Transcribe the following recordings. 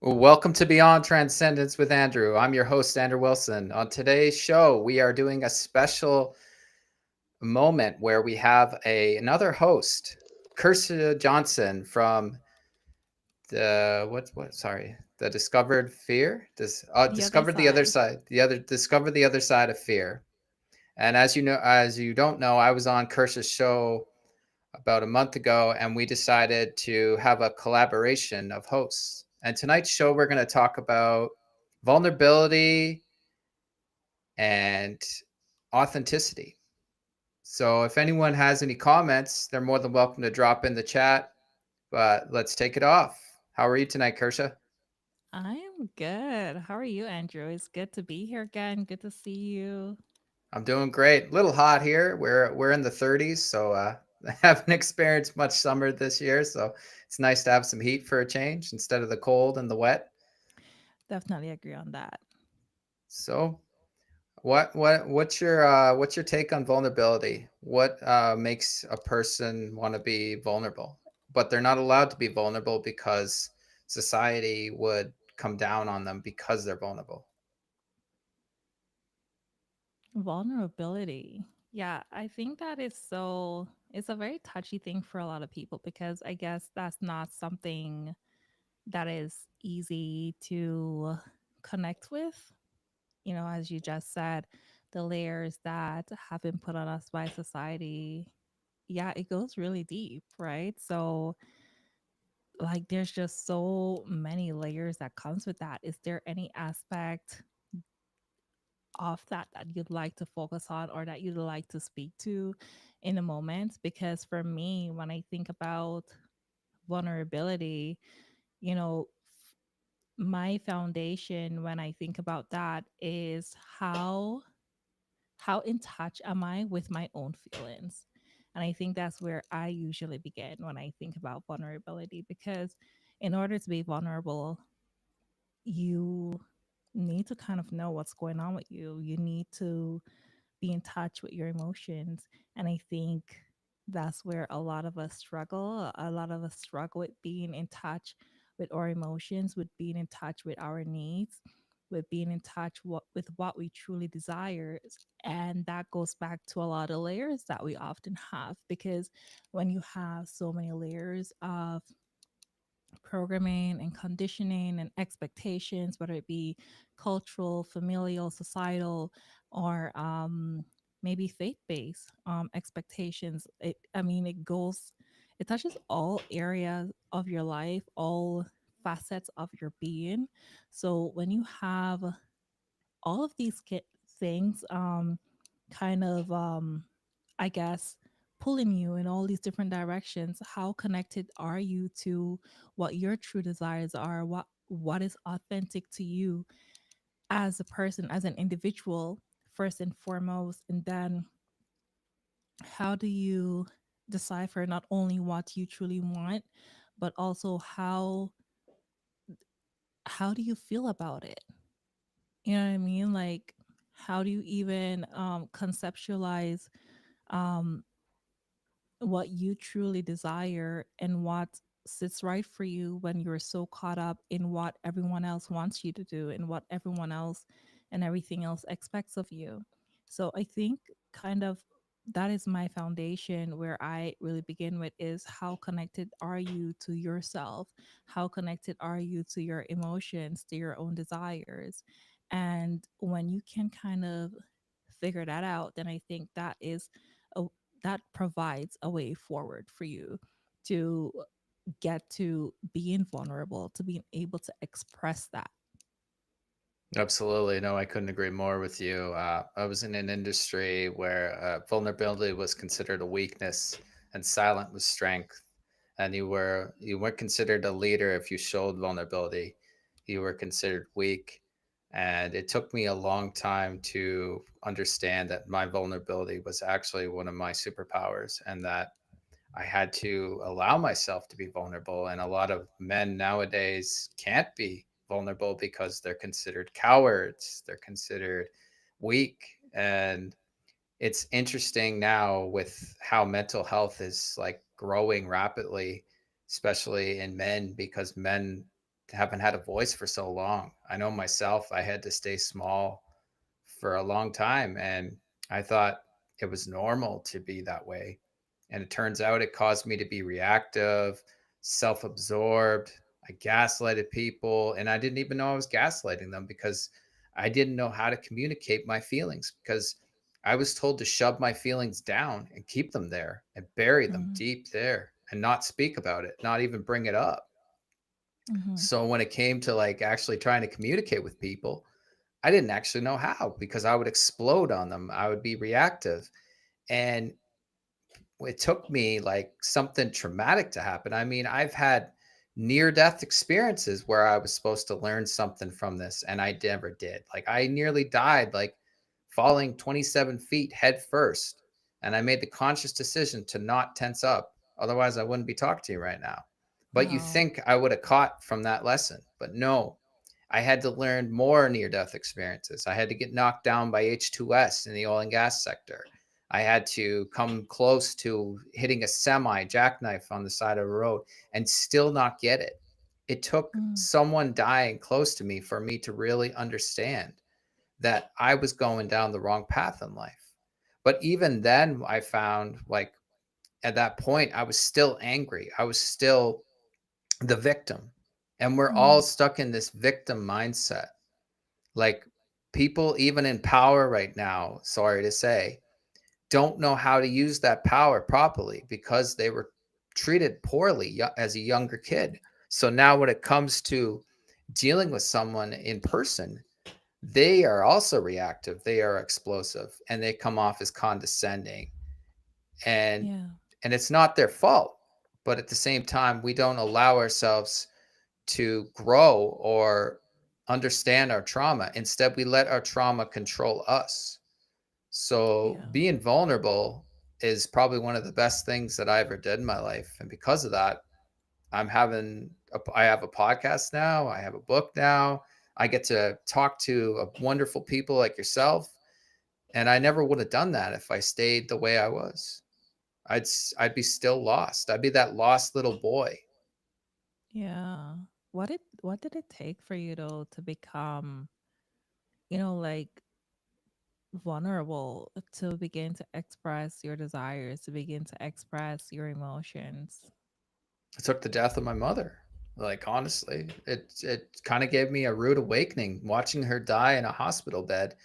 Welcome to Beyond Transcendence with Andrew. I'm your host, Andrew Wilson. On today's show, we are doing a special moment where we have another host, Kirsty Johnson from the Discovered Fear, The other Discovered the Other side. Side, Discover the Other Side of Fear. And as you don't know, I was on Kirsty's show about a month ago, and we decided to have a collaboration of hosts. And tonight's show, we're going to talk about vulnerability and authenticity. So if anyone has any comments, they're more than welcome to drop in the chat. But let's take it off. How are you tonight, Kersha? I am good. How are you, Andrew? It's good to be here again. Good to see you. I'm doing great. A little hot here. We're in the 30s, so I haven't experienced much summer this year. So it's nice to have some heat for a change instead of the cold and the wet. Definitely agree on that. So what's your take on vulnerability? What makes a person want to be vulnerable, but they're not allowed to be vulnerable because society would come down on them because they're vulnerable? Vulnerability. Yeah, I think that is it's a very touchy thing for a lot of people because I guess that's not something that is easy to connect with. As you just said, the layers that have been put on us by society, yeah, it goes really deep, right? So like there's just so many layers that comes with that. Is there any aspect of that you'd like to focus on or that you'd like to speak to in the moment? Because for me, when I think about vulnerability, you know my foundation when I think about that is how in touch am I with my own feelings. And I think that's where I usually begin when I think about vulnerability, because in order to be vulnerable, you need to kind of know what's going on with you. You need to be in touch with your emotions. And I think that's where a lot of us struggle. A lot of us struggle with being in touch with our emotions, with being in touch with our needs, with being in touch with what we truly desire. And that goes back to a lot of layers that we often have, because when you have so many layers of programming and conditioning and expectations, whether it be cultural, familial, societal, or maybe faith based expectations. It touches all areas of your life, all facets of your being. So when you have all of these things, kind of, I guess, pulling you in all these different directions, how connected are you to what your true desires are? What is authentic to you as a person, as an individual, first and foremost, and then how do you decipher not only what you truly want, but also how do you feel about it? You know what I mean? Like, how do you even conceptualize um, what you truly desire and what sits right for you when you're so caught up in what everyone else wants you to do and what everyone else and everything else expects of you? So I think kind of that is my foundation where I really begin with is how connected are you to yourself? How connected are you to your emotions, to your own desires? And when you can kind of figure that out, then I think a, that provides a way forward for you to get to being vulnerable, to being able to express that. Absolutely. No, I couldn't agree more with you. I was in an industry where vulnerability was considered a weakness and silent was strength. And you weren't considered a leader if you showed vulnerability. You were considered weak. And it took me a long time to understand that my vulnerability was actually one of my superpowers and that I had to allow myself to be vulnerable. And a lot of men nowadays can't be vulnerable because they're considered cowards, they're considered weak. And it's interesting now with how mental health is like growing rapidly, especially in men, because men haven't had a voice for so long. I know myself, I had to stay small for a long time, and I thought it was normal to be that way. And it turns out it caused me to be reactive, self-absorbed. I gaslighted people, and I didn't even know I was gaslighting them because I didn't know how to communicate my feelings, because I was told to shove my feelings down and keep them there and bury them Mm, deep there and not speak about it, not even bring it up. mhm, So when it came to like actually trying to communicate with people, I didn't actually know how, because I would explode on them. I would be reactive. And it took me like something traumatic to happen. I mean, I've had near death experiences where I was supposed to learn something from this and I never did. Like I nearly died, like falling 27 feet head first. And I made the conscious decision to not tense up. Otherwise, I wouldn't be talking to you right now. But you wow. think I would have caught from that lesson. But no, I had to learn more near death experiences. I had to get knocked down by H2S in the oil and gas sector. I had to come close to hitting a semi jackknife on the side of a road and still not get it. It took Mm, someone dying close to me for me to really understand that I was going down the wrong path in life. But even then, I found like at that point, I was still angry. I was still the victim. And we're all mm, stuck in this victim mindset. Like people, even in power right now, sorry to say, don't know how to use that power properly because they were treated poorly as a younger kid. So now, when it comes to dealing with someone in person, they are also reactive, they are explosive, and they come off as condescending. And yeah. it's not their fault, but at the same time, we don't allow ourselves to grow or understand our trauma. Instead, we let our trauma control us. So Yeah. being vulnerable is probably one of the best things that I ever did in my life. And because of that, I have a podcast now. I have a book now. I get to talk to wonderful people like yourself. And I never would have done that if I stayed the way I was. I'd be still lost. I'd be that lost little boy. Yeah. What did it take for you to become, like vulnerable, to begin to express your desires, to begin to express your emotions? It took the death of my mother. Like honestly, it kind of gave me a rude awakening watching her die in a hospital bed.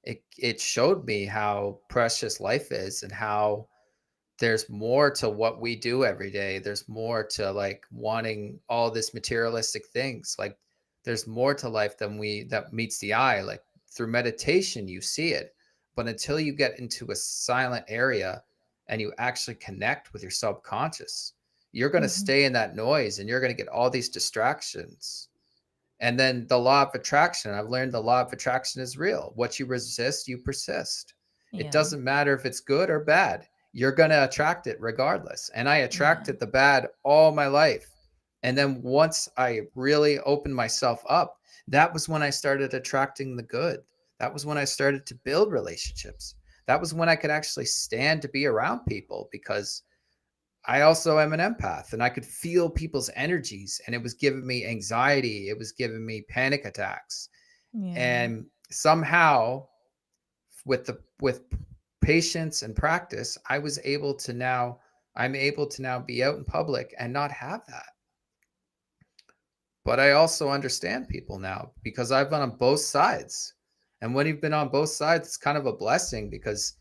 It showed me how precious life is and how there's more to what we do every day. There's more to like wanting all this materialistic things. Like there's more to life than we that meets the eye. Like through meditation, you see it. But until you get into a silent area and you actually connect with your subconscious, you're going to Hmm. stay in that noise and you're going to get all these distractions. And then the law of attraction, I've learned the law of attraction is real. What you resist, you persist. It Yeah. doesn't matter if it's good or bad. You're going to attract it regardless. And I Yeah. attracted the bad all my life. And then once I really opened myself up, that was when I started attracting the good. That was when I started to build relationships. That was when I could actually stand to be around people, because I also am an empath and I could feel people's energies, and it was giving me anxiety. It was giving me panic attacks. Yeah. And somehow with patience and practice, I'm able to now be out in public and not have that. But I also understand people now because I've been on both sides. And when you've been on both sides, it's kind of a blessing because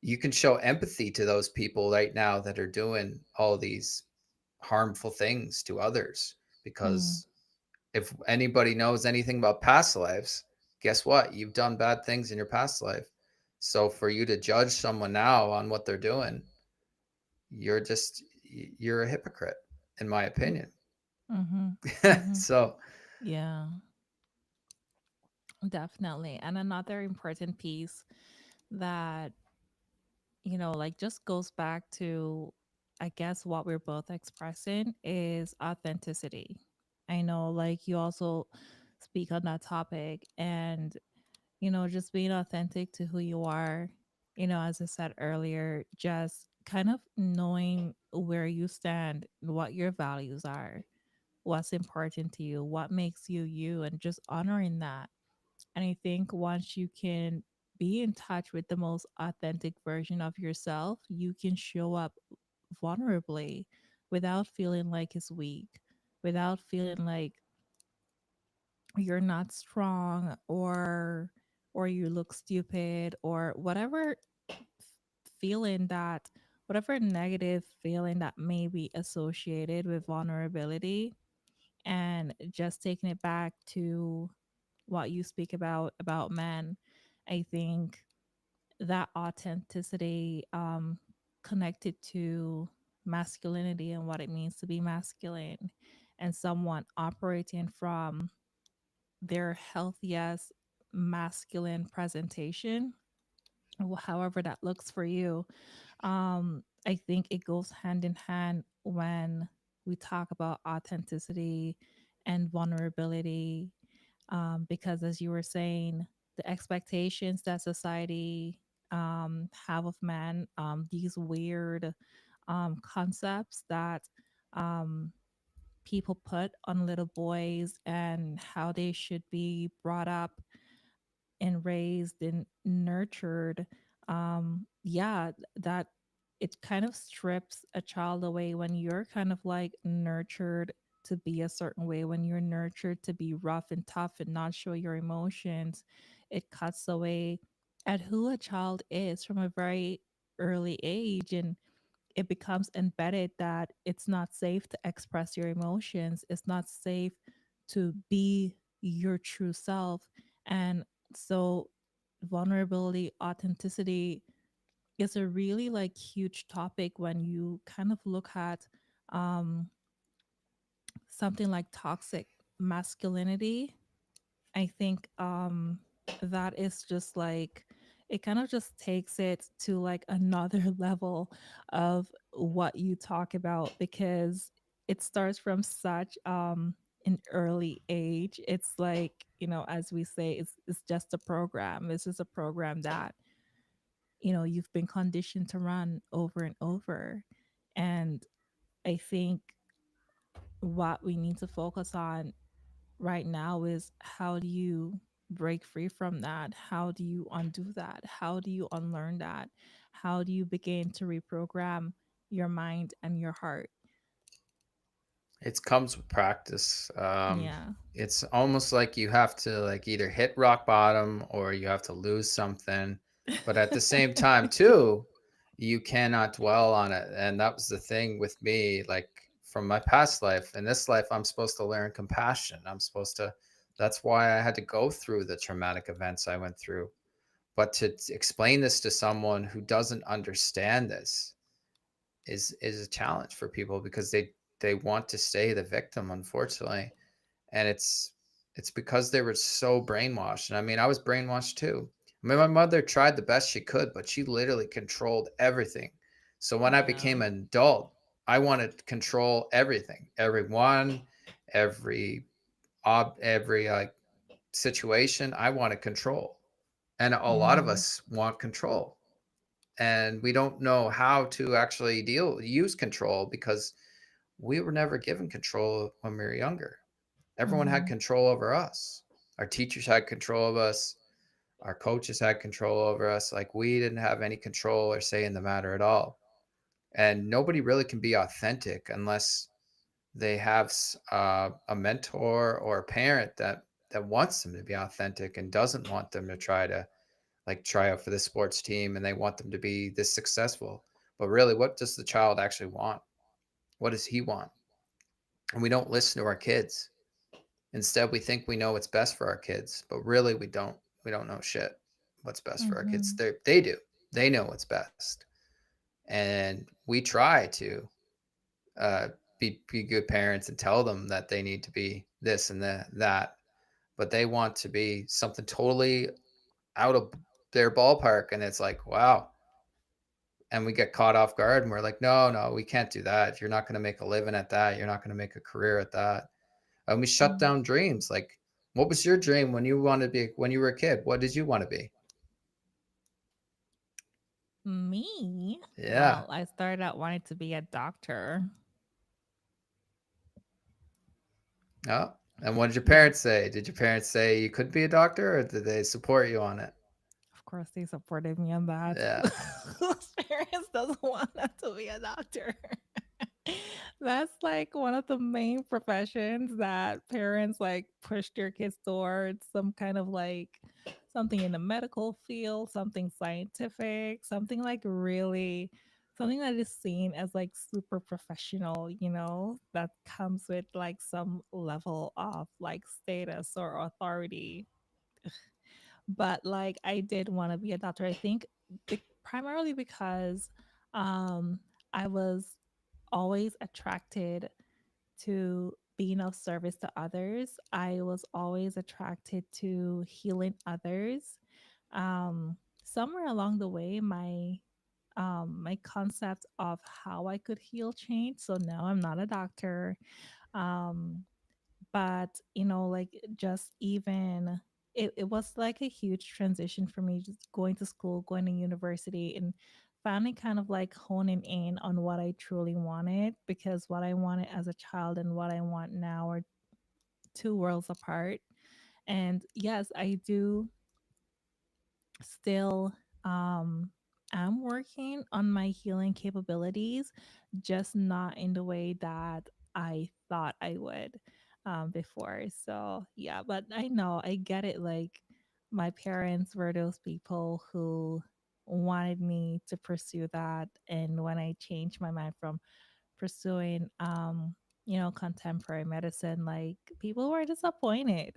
you can show empathy to those people right now that are doing all these harmful things to others. Mm. Because if anybody knows anything about past lives, guess what? You've done bad things in your past life. So for you to judge someone now on what they're doing, you're a hypocrite, in my opinion. Mm-hmm. Mm-hmm. So Yeah, definitely. And another important piece that, like just goes back to, I guess, what we're both expressing is authenticity. I know, like, you also speak on that topic, and, just being authentic to who you are, as I said earlier, just kind of knowing where you stand, what your values are, what's important to you, what makes you you, and just honoring that. And I think once you can be in touch with the most authentic version of yourself, you can show up vulnerably without feeling like it's weak, without feeling like you're not strong, or you look stupid, or feeling that whatever negative feeling that may be associated with vulnerability. And just taking it back to what you speak about men, I think that authenticity, connected to masculinity and what it means to be masculine, and someone operating from their healthiest masculine presentation, however that looks for you. I think it goes hand in hand when we talk about authenticity and vulnerability, because as you were saying, the expectations that society have of men, these weird concepts that um, people put on little boys and how they should be brought up and raised and nurtured. Yeah, that it kind of strips a child away when you're kind of like nurtured to be a certain way, when you're nurtured to be rough and tough and not show your emotions. It cuts away at who a child is from a very early age, and it becomes embedded that it's not safe to express your emotions, it's not safe to be your true self. And so vulnerability, authenticity is a really like huge topic when you kind of look at um, something like toxic masculinity. I think that is just like, it kind of just takes it to like another level of what you talk about, because it starts from such an early age. It's like, as we say, it's just a program. It's just a program that, you've been conditioned to run over and over. And I think what we need to focus on right now is, how do you break free from that? How do you undo that? How do you unlearn that? How do you begin to reprogram your mind and your heart? It comes with practice. Yeah. It's almost like you have to like either hit rock bottom or you have to lose something. But at the same time, too, you cannot dwell on it. And that was the thing with me, like from my past life. In this life, I'm supposed to learn compassion. That's why I had to go through the traumatic events I went through. But to explain this to someone who doesn't understand this is a challenge for people because they want to stay the victim, unfortunately. And it's because they were so brainwashed. And I mean, I was brainwashed too. I mean, my mother tried the best she could, but she literally controlled everything. So when I Yeah. became an adult, I wanted to control everything, everyone, every every like situation. I want to control, and a lot of Mm-hmm. us want control, and we don't know how to actually use control because we were never given control when we were younger. Everyone had Mm-hmm. control over us. Our teachers had control of us. Our coaches had control over us. Like we didn't have any control or say in the matter at all. And nobody really can be authentic unless they have a mentor or a parent that wants them to be authentic and doesn't want them to try to like try out for this sports team and they want them to be this successful. But really, what does the child actually want? What does he want? And we don't listen to our kids. Instead, we think we know what's best for our kids, but really we don't. We don't know shit what's best for our kids. Mm-hmm. They do. They know what's best, and we try to uh, be good parents and tell them that they need to be this and that, but they want to be something totally out of their ballpark, and it's like, wow. And we get caught off guard, and we're like, no, no, we can't do that. You're not going to make a living at that. You're not going to make a career at that. And we shut Mm. down dreams. Like, what was your dream when you wanted to be when you were a kid? What did you want to be? Me? Yeah. Well, I started out wanting to be a doctor. Oh, and what did your Yeah. parents say? Did your parents say you could be a doctor, or did they support you on it? Of course, they supported me on that. Yeah. Whose parents doesn't want them to be a doctor? That's like one of the main professions that parents like push their kids towards, some kind of like something in the medical field, something scientific, something like really something that is seen as like super professional, that comes with like some level of like status or authority. But like I did want to be a doctor. I think primarily because um I was always attracted to being of service to others. I was always attracted to healing others. Somewhere along the way, my concept of how I could heal changed. So now I'm not a doctor. Um, but like just even it was like a huge transition for me, just going to school, going to university, and finally kind of like honing in on what I truly wanted, because what I wanted as a child and what I want now are two worlds apart. And yes, I do still am working on my healing capabilities, just not in the way that I thought I would before. So yeah, but I know I get it. Like my parents were those people who wanted me to pursue that, and when I changed my mind from pursuing contemporary medicine, like people were disappointed.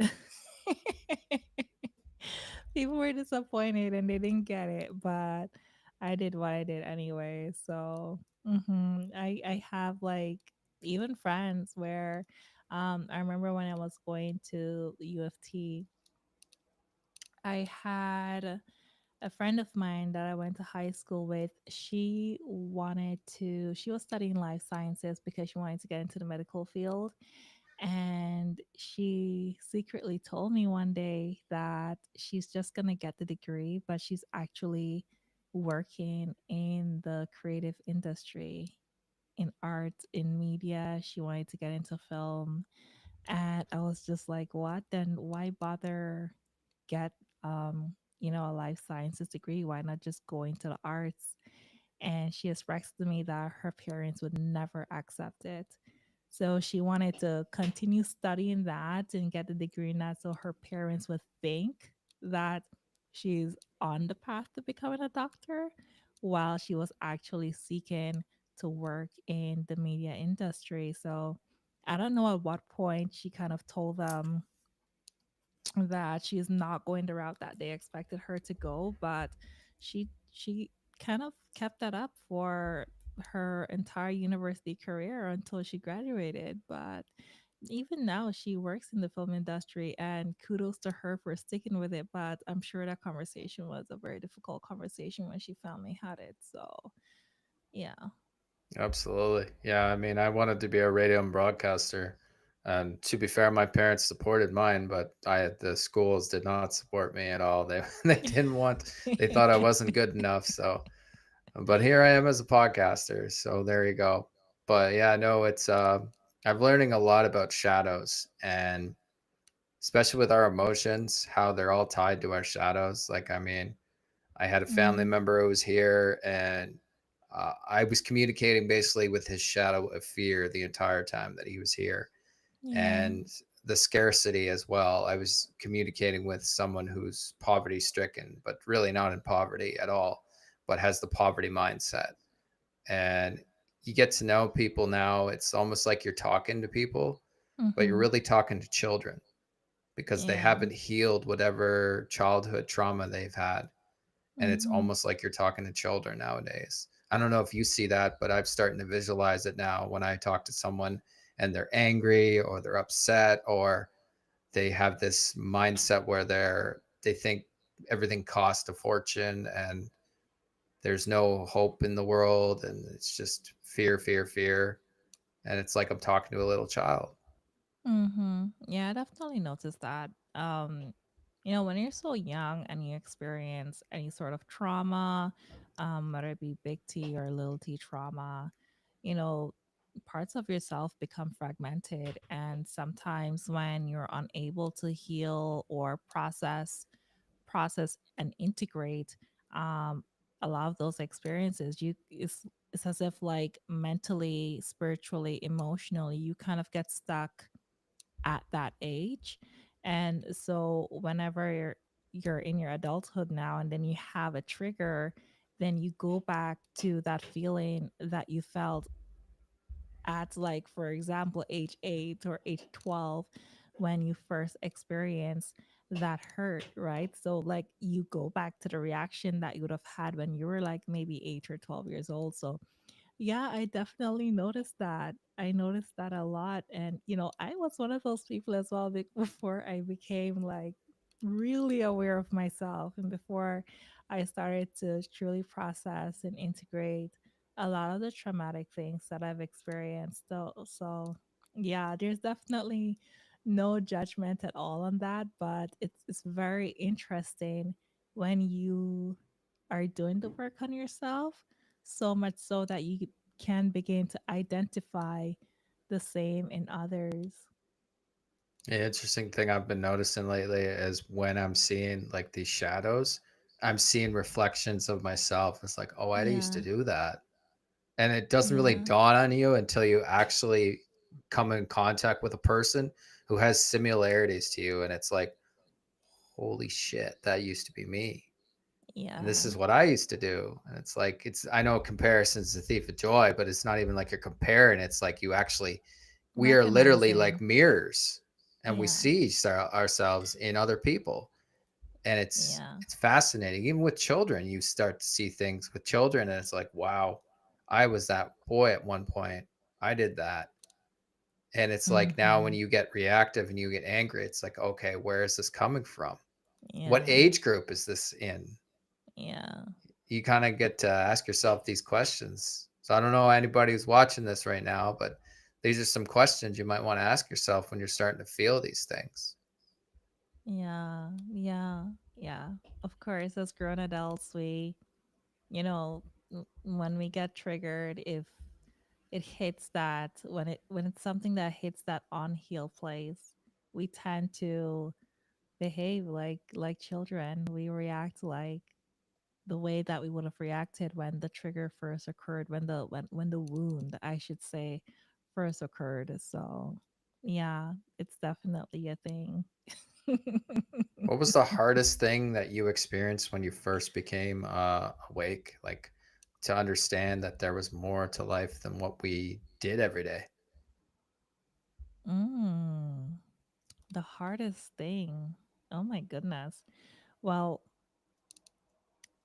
People were disappointed and they didn't get it, but I did what I did anyway. So I have like even friends where I remember when I was going to U of T, I had a friend of mine that I went to high school with. She was studying life sciences because she wanted to get into the medical field. And she secretly told me one day that she's just going to get the degree, but she's actually working in the creative industry, in art, in media. She wanted to get into film. And I was just like, what? Then why bother get, a life sciences degree? Why not just go into the arts? And she expressed to me that her parents would never accept it. So she wanted to continue studying that and get the degree in that, so her parents would think that she's on the path to becoming a doctor while she was actually seeking to work in the media industry. So I don't know at what point she kind of told them that she is not going the route that they expected her to go, but she kind of kept that up for her entire university career until she graduated. But even now she works in the film industry, and kudos to her for sticking with it. But I'm sure that conversation was a very difficult conversation when she finally had it. So yeah. Absolutely. Yeah, I mean, I wanted to be a radio and broadcaster. And to be fair, my parents supported mine, but the schools did not support me at all. They they didn't want, they thought I wasn't good enough. So, but here I am as a podcaster. So there you go. But yeah, no, it's I'm learning a lot about shadows, and especially with our emotions, how they're all tied to our shadows. Like, I mean, I had a family Mm, member who was here, and I was communicating basically with his shadow of fear the entire time that he was here, yeah. and the scarcity as well. I was communicating with someone who's poverty stricken, but really not in poverty at all, but has the poverty mindset. And you get to know people now. It's almost like you're talking to people, but you're Mm-hmm. really talking to children because they Yeah. haven't healed whatever childhood trauma they've had, and it's Mm-hmm. almost like you're talking to children nowadays. I don't know if you see that, but I'm starting to visualize it now when I talk to someone and they're angry or they're upset, or they have this mindset where they think everything costs a fortune and there's no hope in the world, and it's just fear, fear, fear, and it's like I'm talking to a little child. Mm-hmm. Yeah, I definitely noticed that. When you're so young and you experience any sort of trauma, whether it be big T or little T trauma, you know, parts of yourself become fragmented. And sometimes when you're unable to heal or process and integrate um, a lot of those experiences, it's as if like mentally, spiritually, emotionally, you kind of get stuck at that age. And so whenever you're in your adulthood now and then you have a trigger, then you go back to that feeling that you felt at, like, for example, age 8 or age 12, when you first experience that hurt, right? So like you go back to the reaction that you would have had when you were like maybe 8 or 12 years old. So yeah, I definitely noticed that. I noticed that a lot. And, I was one of those people as well before I became like really aware of myself and before I started to truly process and integrate a lot of the traumatic things that I've experienced. So yeah, there's definitely no judgment at all on that, but it's very interesting when you are doing the work on yourself, so much so that you can begin to identify the same in others. The interesting thing I've been noticing lately is when I'm seeing like these shadows, I'm seeing reflections of myself. It's like, oh, I used to Yeah. do that. And it doesn't really Yeah. dawn on you until you actually come in contact with a person who has similarities to you. And it's like, holy shit, that used to be me. And this Yeah. is what I used to do. And it's like, I know comparison's the thief of joy, but it's not even like you're comparing. It's like we are literally like Recognizing. mirrors and we Yeah. see ourselves in other people. And Yeah. it's fascinating. Even with children, you start to see things with children, and it's like, wow, I was that boy at one point. I did that. And it's like now when Mhm. you get reactive and you get angry, it's like, okay, where is this coming from? What Yeah. age group is this in? Yeah. You kind of get to ask yourself these questions. So I don't know anybody who's watching this right now, but these are some questions you might want to ask yourself when you're starting to feel these things. Yeah. Yeah. Yeah. Of course, as grown adults, you know, when we get triggered, if it hits that, when it's something that hits that unhealed place, we tend to behave like children. We react like the way that we would have reacted when the trigger first occurred, when the wound, I should say, first occurred. So yeah, it's definitely a thing. What was the hardest thing that you experienced when you first became awake? Like to understand that there was more to life than what we did every day? mm, the hardest thing. Oh my goodness. Well,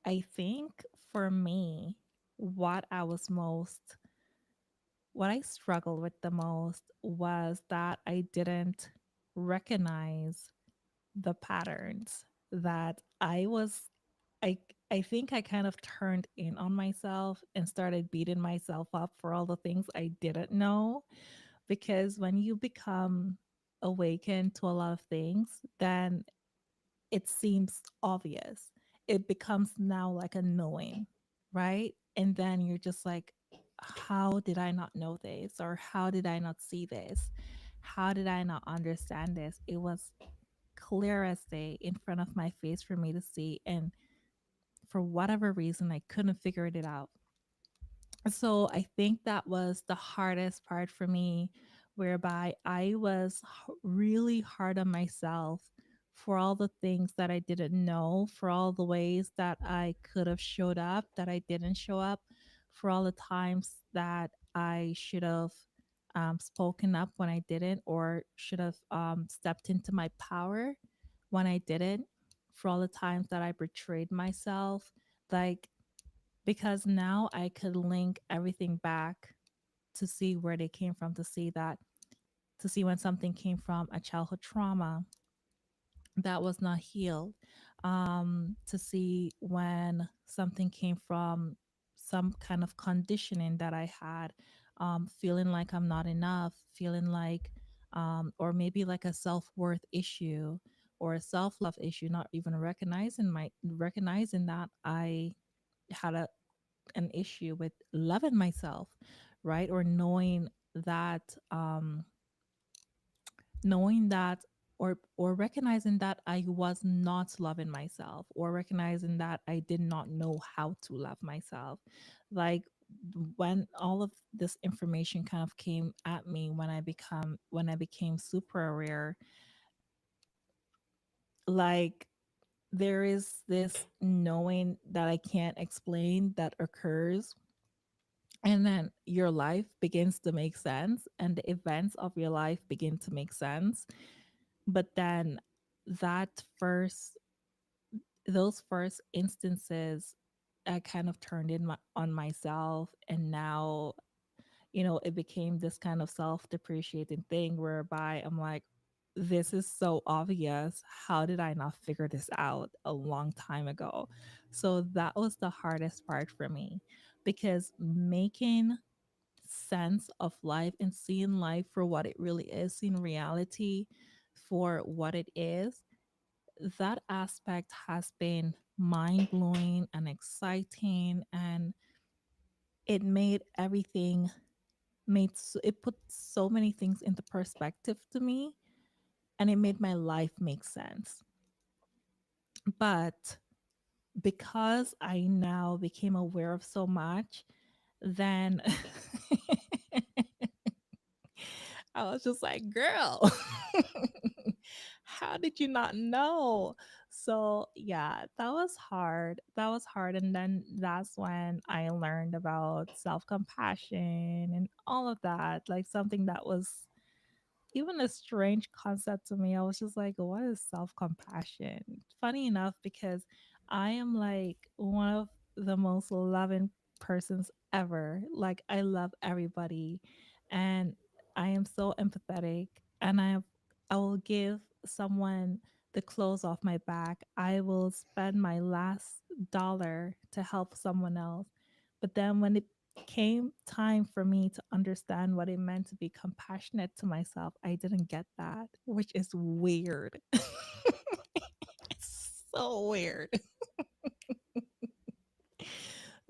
I think for me, what I was most what I struggled with the most was that I didn't recognize the patterns that I think I kind of turned in on myself and started beating myself up for all the things I didn't know, because when you become awakened to a lot of things, then it seems obvious. It becomes now like a knowing, right? And then you're just like, how did I not know this? Or how did I not see this? How did I not understand this? It was clear as day in front of my face for me to see. And for whatever reason, I couldn't figure it out. So I think that was the hardest part for me, whereby I was really hard on myself for all the things that I didn't know, for all the ways that I could have showed up that I didn't show up, for all the times that I should have spoken up when I didn't, or should have stepped into my power when I didn't, for all the times that I betrayed myself. Like, because now I could link everything back to see where they came from, to see when something came from a childhood trauma that was not healed, to see when something came from some kind of conditioning that I had, feeling like I'm not enough, feeling like, or maybe like a self worth issue or a self love issue, not even recognizing that I had an issue with loving myself, right? Or knowing that knowing that, or recognizing that I was not loving myself, or recognizing that I did not know how to love myself. Like, when all of this information kind of came at me, when I became super aware, like, there is this knowing that I can't explain that occurs, and then your life begins to make sense, and the events of your life begin to make sense. But then that first those first instances, I kind of turned on myself, and now, it became this kind of self-depreciating thing whereby I'm like, this is so obvious. How did I not figure this out a long time ago? So that was the hardest part for me, because making sense of life and seeing life for what it really is, seeing reality for what it is, that aspect has been mind blowing and exciting. And it made everything it put so many things into perspective to me, and it made my life make sense. But because I now became aware of so much, then I was just like, girl, how did you not know? So, yeah, that was hard. That was hard. And then that's when I learned about self compassion and all of that, like something that was even a strange concept to me. I was just like, what is self compassion? Funny enough, because I am like one of the most loving persons ever. Like, I love everybody, and I am so empathetic, and I will give someone the clothes off my back. I will spend my last dollar to help someone else. But then when it came time for me to understand what it meant to be compassionate to myself, I didn't get that, which is weird. It's so weird.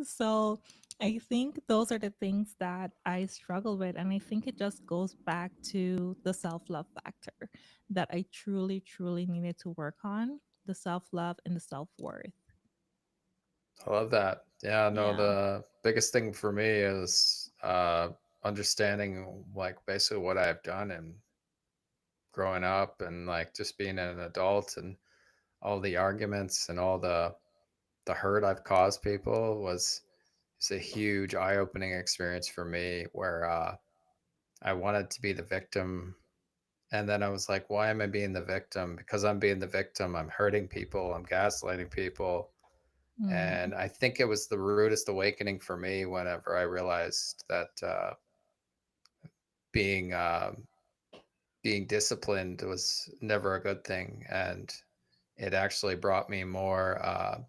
So I think those are the things that I struggle with. And I think it just goes back to the self love factor that I truly, truly needed to work on, the self love and the self worth. I love that. Yeah, no, Yeah. the biggest thing for me is understanding like basically what I've done and growing up and like just being an adult and all the arguments and all the hurt I've caused people was it's a huge eye-opening experience for me where I wanted to be the victim. And then I was like, why am I being the victim? Because I'm being the victim, I'm hurting people, I'm gaslighting people. Mm, And I think it was the rudest awakening for me whenever I realized that being being disciplined was never a good thing, and it actually brought me more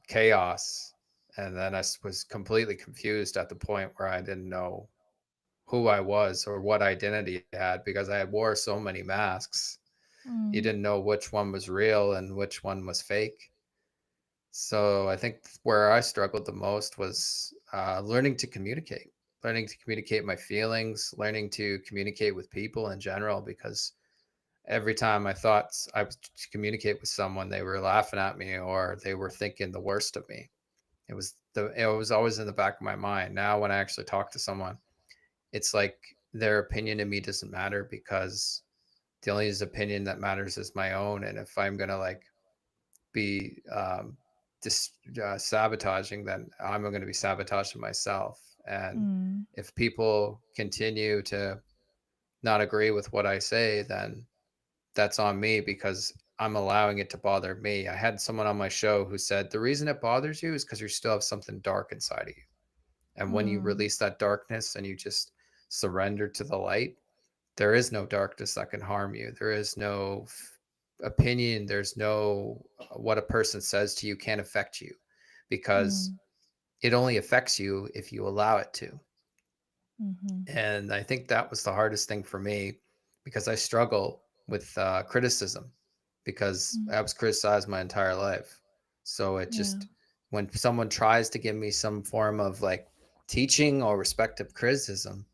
chaos. And then was completely confused at the point where I didn't know who I was or what identity I had because I had wore so many masks. You mm, didn't know which one was real and which one was fake. So I think where I struggled the most was learning to communicate my feelings, learning to communicate with people in general. Because every time I thought I was to communicate with someone, they were laughing at me or they were thinking the worst of me. It was always in the back of my mind. Now when I actually talk to someone, it's like their opinion of me doesn't matter because the only opinion that matters is my own. And if I'm gonna like be just sabotaging, then I'm going to be sabotaging myself. And mm, if people continue to not agree with what I say, then that's on me because I'm allowing it to bother me. I had someone on my show who said the reason it bothers you is because you still have something dark inside of you. And when you mm, release that darkness and you just surrender to the light, there is no darkness that can harm you. There is no opinion. There's no what a person says to you can't affect you because mm, it only affects you if you allow it to. mhm, And I think that was the hardest thing for me because I struggle with criticism because mm. I was criticized my entire life. So it Yeah. just, when someone tries to give me some form of like teaching or respective criticism,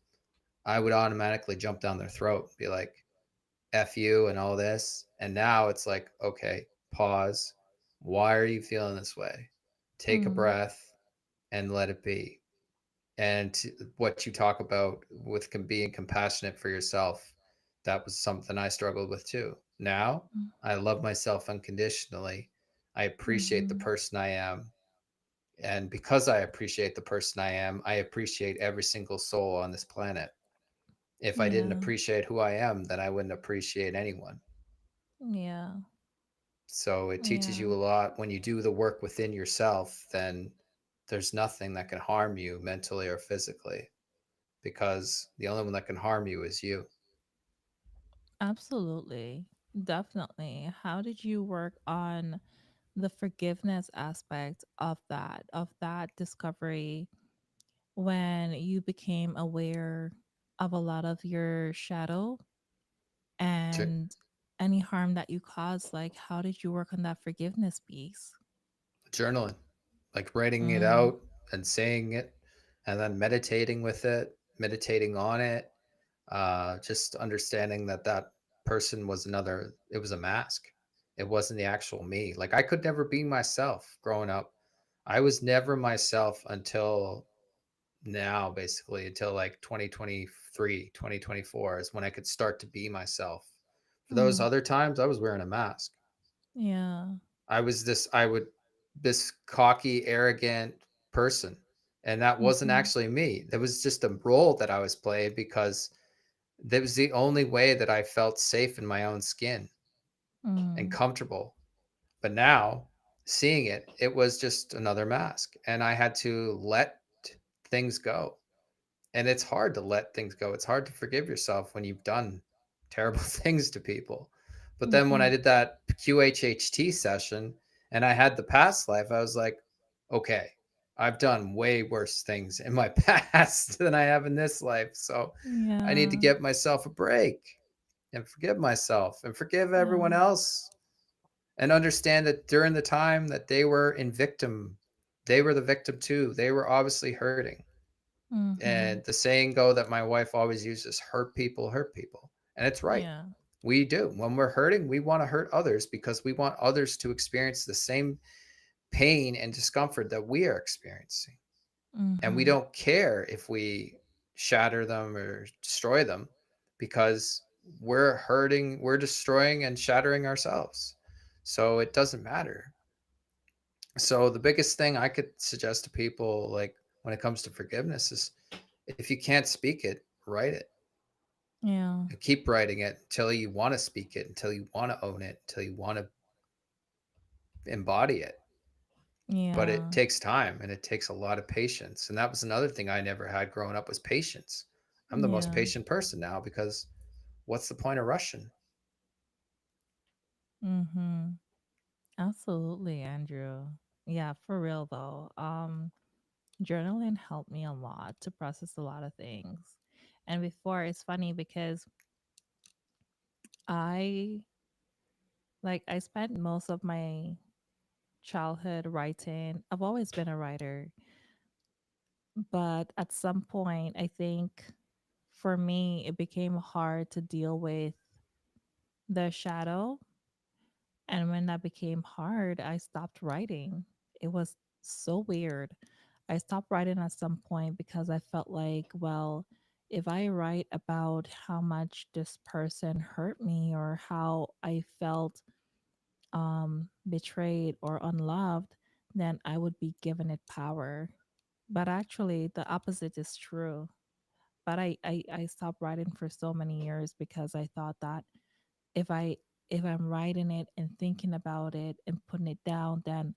I would automatically jump down their throat, be like, F you and all this. And now it's like, okay, pause. Why are you feeling this way? Take a Mm, breath and let it be. And what you talk about with being compassionate for yourself, that was something I struggled with too. Now mm, I love myself unconditionally. I appreciate the mhm. person I am. And because I appreciate the person I am, I appreciate every single soul on this planet. If I didn't Yeah. appreciate who I am, then I wouldn't appreciate anyone. Yeah. So it teaches Yeah. you a lot when you do the work within yourself, then there's nothing that can harm you mentally or physically because the only one that can harm you is you. Absolutely. Definitely. How did you work on the forgiveness aspect of that discovery when you became aware of a lot of your shadow J- and any harm that you caused? Like, how did you work on that forgiveness piece? Journaling, like writing it Mm, out and saying it and then meditating with it, meditating on it, just understanding that that person was another, it was a mask. It wasn't the actual me. Like I could never be myself growing up. I was never myself until now, basically, until like 2023, 2024 is when I could start to be myself. For those mm, other times, I was wearing a mask. yeah. I would, this cocky, arrogant person. And that wasn't Mm-hmm. actually me. That was just a role that I was playing because that was the only way that I felt safe in my own skin and Mm, comfortable. But now, seeing it, it was just another mask. And I had to let things go. And it's hard to let things go. It's hard to forgive yourself when you've done terrible things to people. But then when I mm-hmm. did that QHHT session and I had the past life, I was like, okay, I've done way worse things in my past than I have in this life. So I need to Yeah. get myself a break and forgive myself and forgive Yeah. everyone else and understand that during the time that they were in victim, they were the victim too. They were obviously hurting. Mm-hmm. And the saying go that my wife always uses, hurt people. And it's right. Yeah. We do. When we're hurting, we want to hurt others because we want others to experience the same pain and discomfort that we are experiencing. And we Mm-hmm. don't care if we shatter them or destroy them because we're hurting, we're destroying and shattering ourselves. So it doesn't matter. So the biggest thing I could suggest to people, like when it comes to forgiveness, is if you can't speak it, write it Yeah. and keep writing it until you want to speak it, until you want to own it, until you want to embody it. But it Yeah. takes time and it takes a lot of patience. And that was another thing I never had growing up was patience. I'm the most Yeah. patient person now because what's the point of rushing? Mm-hmm. Absolutely, Andrew. Yeah, for real though. Journaling helped me a lot to process a lot of things. And before, it's funny because I I spent most of my childhood writing. I've always been a writer, but at some point I think for me it became hard to deal with the shadow. And when that became hard, I stopped writing. It was so weird. I stopped writing at some point because I felt like, well, if I write about how much this person hurt me or how I felt betrayed or unloved, then I would be given it power. But actually, the opposite is true. But I stopped writing for so many years because I thought that if I if I'm writing it and thinking about it and putting it down, then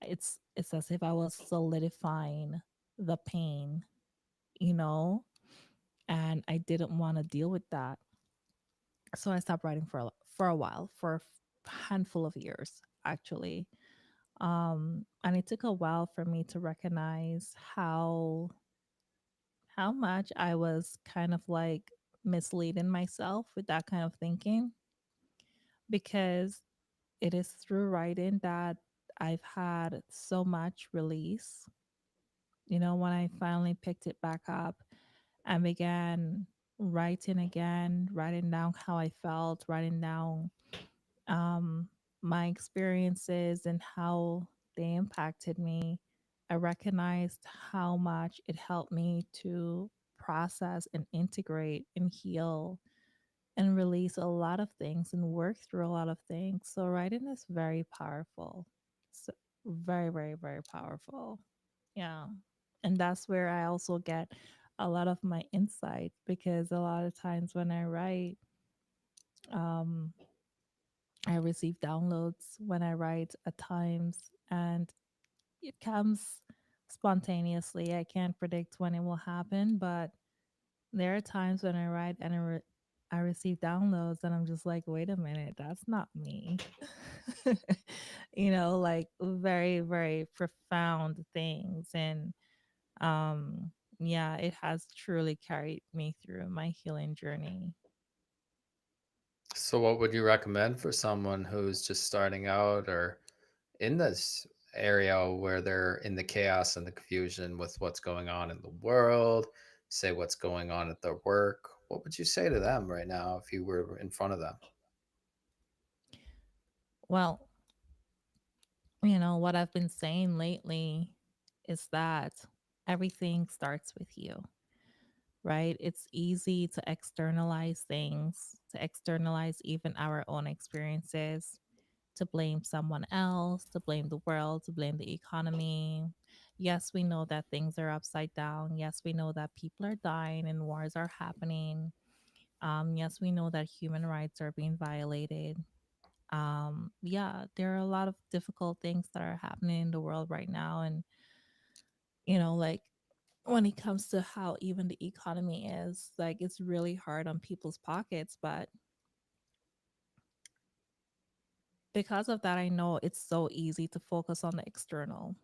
it's as if I was solidifying the pain, you know, and I didn't want to deal with that. So I stopped writing for a while, for a handful of years actually. And it took a while for me to recognize how much I was kind of like misleading myself with that kind of thinking because it is through writing that I've had so much release. You know, when I finally picked it back up and began writing again, writing down how I felt, writing down um, my experiences and how they impacted me. I recognized how much it helped me to process and integrate and heal and release a lot of things and work through a lot of things. So writing is very powerful. So very, very, very powerful. Yeah. And that's where I also get a lot of my insight because a lot of times when I write, um, I receive downloads when I write at times and it comes spontaneously. I can't predict when it will happen, but there are times when I write and I receive downloads and I'm just like, wait a minute, that's not me. Like very, very profound things. And yeah, it has truly carried me through my healing journey. So, what would you recommend for someone who's just starting out or in this area where they're in the chaos and the confusion with what's going on in the world, say what's going on at their work? What would you say to them right now if you were in front of them? Well, what I've been saying lately is that everything starts with you, right? It's easy to externalize things, to externalize even our own experiences, to blame someone else, to blame the world, to blame the economy. Yes, we know that things are upside down. Yes, we know that people are dying and wars are happening. Yes, we know that human rights are being violated. Yeah, there are a lot of difficult things that are happening in the world right now. And, like when it comes to how even the economy is, like it's really hard on people's pockets. But because of that, I know it's so easy to focus on the external.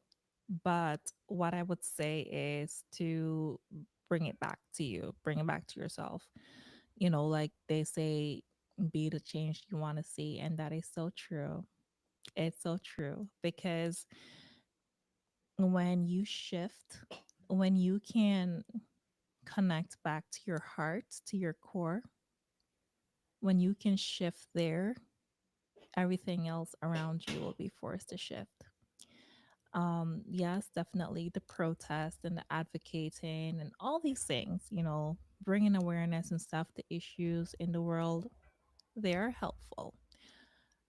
But what I would say is to bring it back to you, bring it back to yourself. Like they say, be the change you want to see. And that is so true. It's so true because when you shift, when you can connect back to your heart, to your core, when you can shift there, everything else around you will be forced to shift. Yes, definitely the protest and the advocating and all these things, bringing awareness and stuff to issues in the world, they're helpful,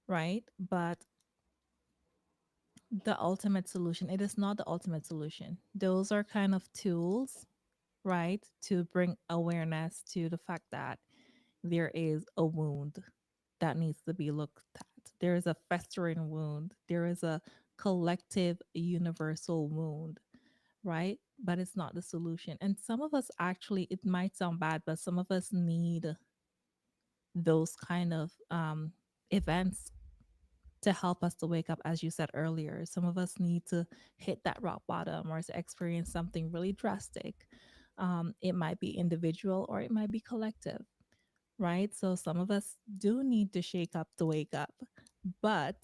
right? But the ultimate solution, it is not the ultimate solution. Those are kind of tools, right? To bring awareness to the fact that there is a wound that needs to be looked at. There is a festering wound. There is a collective universal wound, right? But it's not the solution. And some of us actually, it might sound bad, but some of us need those kind of events to help us to wake up, as you said earlier. Some of us need to hit that rock bottom or to experience something really drastic. It might be individual or it might be collective, right? So some of us do need to shake up to wake up. But,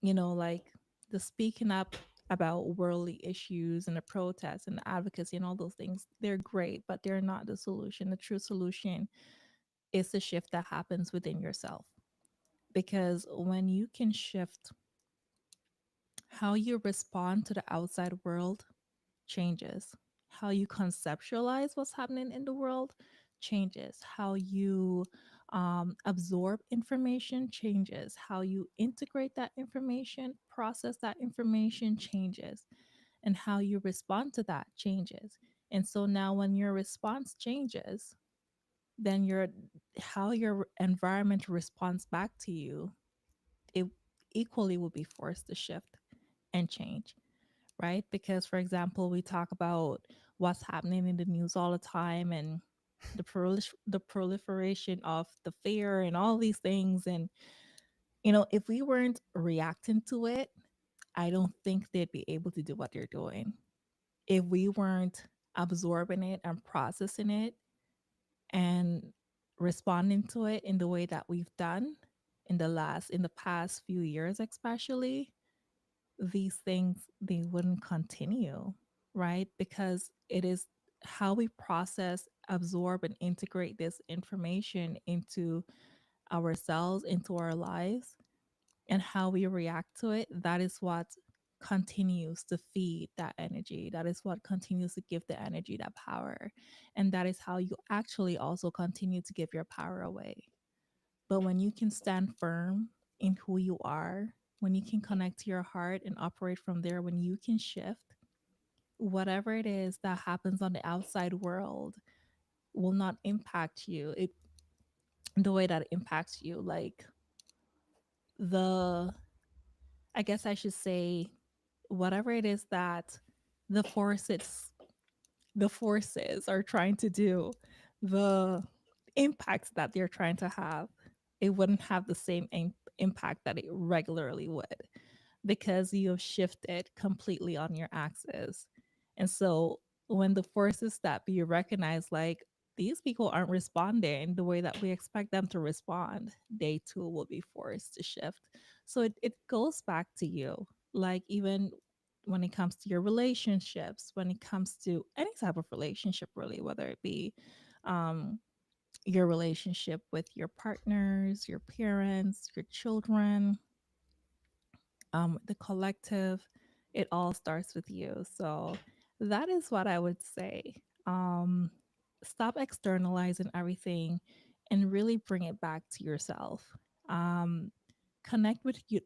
like the speaking up about worldly issues and the protests and the advocacy and all those things, they're great, but they're not the solution. The true solution is the shift that happens within yourself. Because when you can shift how you respond to the outside world changes. How you conceptualize what's happening in the world changes. How you absorb information changes. How you integrate that information, process that information changes. And how you respond to that changes. And so now, when your response changes, then how your environment responds back to you, it equally will be forced to shift and change, right? Because, for example, we talk about what's happening in the news all the time and the proliferation of the fear and all these things. And, if we weren't reacting to it, I don't think they'd be able to do what they're doing. If we weren't absorbing it and processing it and responding to it in the way that we've done in the past few years, especially, these things they wouldn't continue, right? Because it is how we process, absorb, and integrate this information into ourselves, into our lives, and how we react to it, that is what continues to feed that energy. That is what continues to give the energy that power. And that is how you actually also continue to give your power away. But when you can stand firm in who you are, when you can connect to your heart and operate from there, when you can shift, whatever it is that happens on the outside world will not impact you it the way that it impacts you. Like the I guess I should say whatever it is that the forces the forces are trying to do, the impacts that they're trying to have, it wouldn't have the same impact that it regularly would, because you have shifted completely on your axis. And so when the forces that be recognized, like these people aren't responding the way that we expect them to respond, they too will be forced to shift. So it goes back to you. Like even when it comes to your relationships, when it comes to any type of relationship, really, whether it be um, your relationship with your partners, your parents, your children, the collective, it all starts with you. So that is what I would say. Um, Stop externalizing everything and really bring it back to yourself. Um, Connect with you,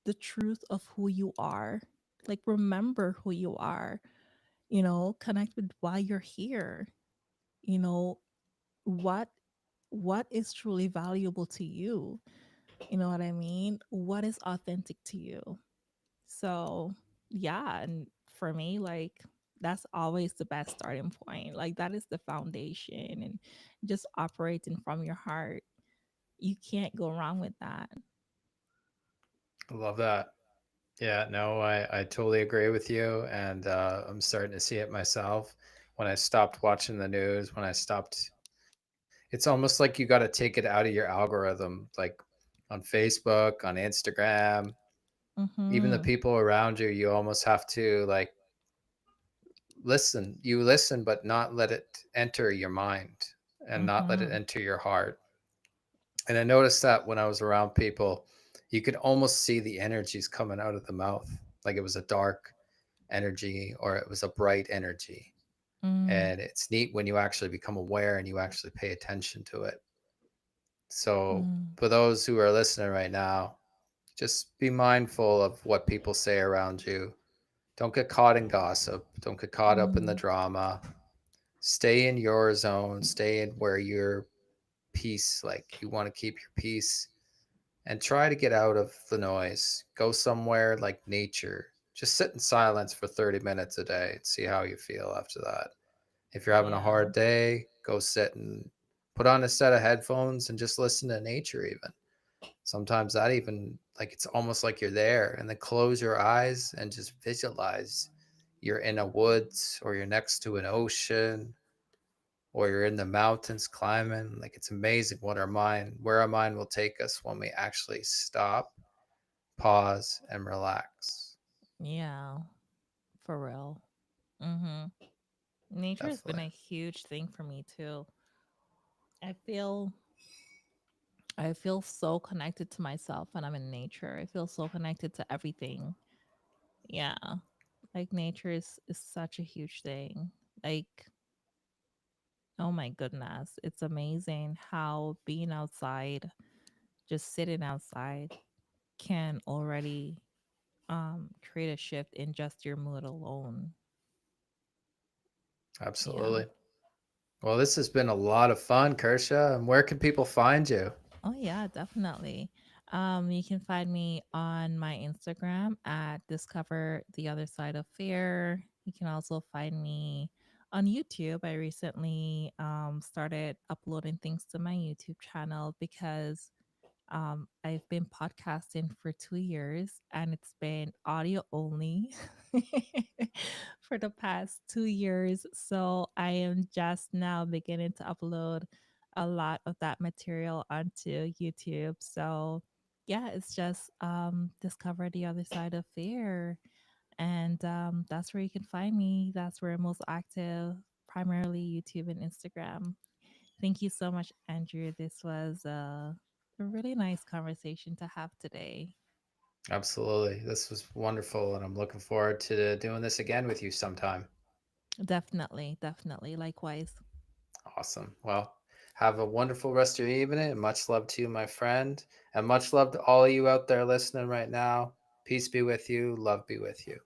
the truth of who you are. Like remember who you are. Connect with why you're here. You know what what is truly valuable to you. You know what I mean? What is authentic to you? So, yeah, and for me, like that's always the best starting point. Like that is the foundation, and just operating from your heart. You can't go wrong with that. I love that. Yeah, no, I totally agree with you. And I'm starting to see it myself. When I stopped watching the news, when I stopped, it's almost like you got to take it out of your algorithm, like on Facebook, on Instagram, even the Mhm. people around you, you almost have to like listen. You listen, but not let it enter your mind and not let it Mhm. enter your heart. And I noticed that when I was around people, you could almost see the energies coming out of the mouth, like it was a dark energy or it was a bright energy. Mm. And it's neat when you actually become aware and you actually pay attention to it. So, Mm. for those who are listening right now, just be mindful of what people say around you. Don't get caught in gossip. Don't get caught up in the Mm. drama. Stay in your zone. Stay in where you're peace, like you want to keep your peace, and try to get out of the noise. Go somewhere like nature. Just sit in silence for 30 minutes a day and see how you feel after that. If you're having a Yeah. hard day, go sit and put on a set of headphones and just listen to nature, even. Sometimes that even, like, it's almost like you're there. And then close your eyes and just visualize you're in a woods or you're next to an ocean or you're in the mountains climbing. Like, it's amazing where our mind will take us when we actually stop, pause, and relax. Yeah. For real. Mhm. Nature has been Definitely. a huge thing for me too. I feel I feel so connected to myself when I'm in nature. I feel so connected to everything. Yeah. Like nature is such a huge thing. Like, oh my goodness, it's amazing how being outside, just sitting outside can already create a shift in just your mood alone. Yeah. Absolutely. Well, this has been a lot of fun, Kersha. And where can people find you? Oh yeah, definitely. You can find me on my Instagram at Discover the Other Side of Fear. You can also find me on YouTube. I recently started uploading things to my YouTube channel because I've been podcasting for 2 years and it's been audio only for the past 2 years. So I am just now beginning to upload a lot of that material onto YouTube. So yeah, it's just discover the other side of fear. And that's where you can find me. That's where I'm most active. primarily YouTube and Instagram. Thank you so much, Andrew. This was a really nice conversation to have today. Absolutely. This was wonderful, and I'm looking forward to doing this again with you sometime. Definitely, definitely. Likewise. Awesome. Well, have a wonderful rest of your evening, and much love to you, my friend. And much love to all of you out there listening right now. Peace be with you. Love be with you.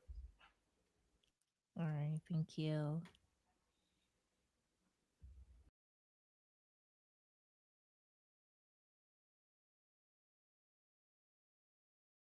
All right. Thank you.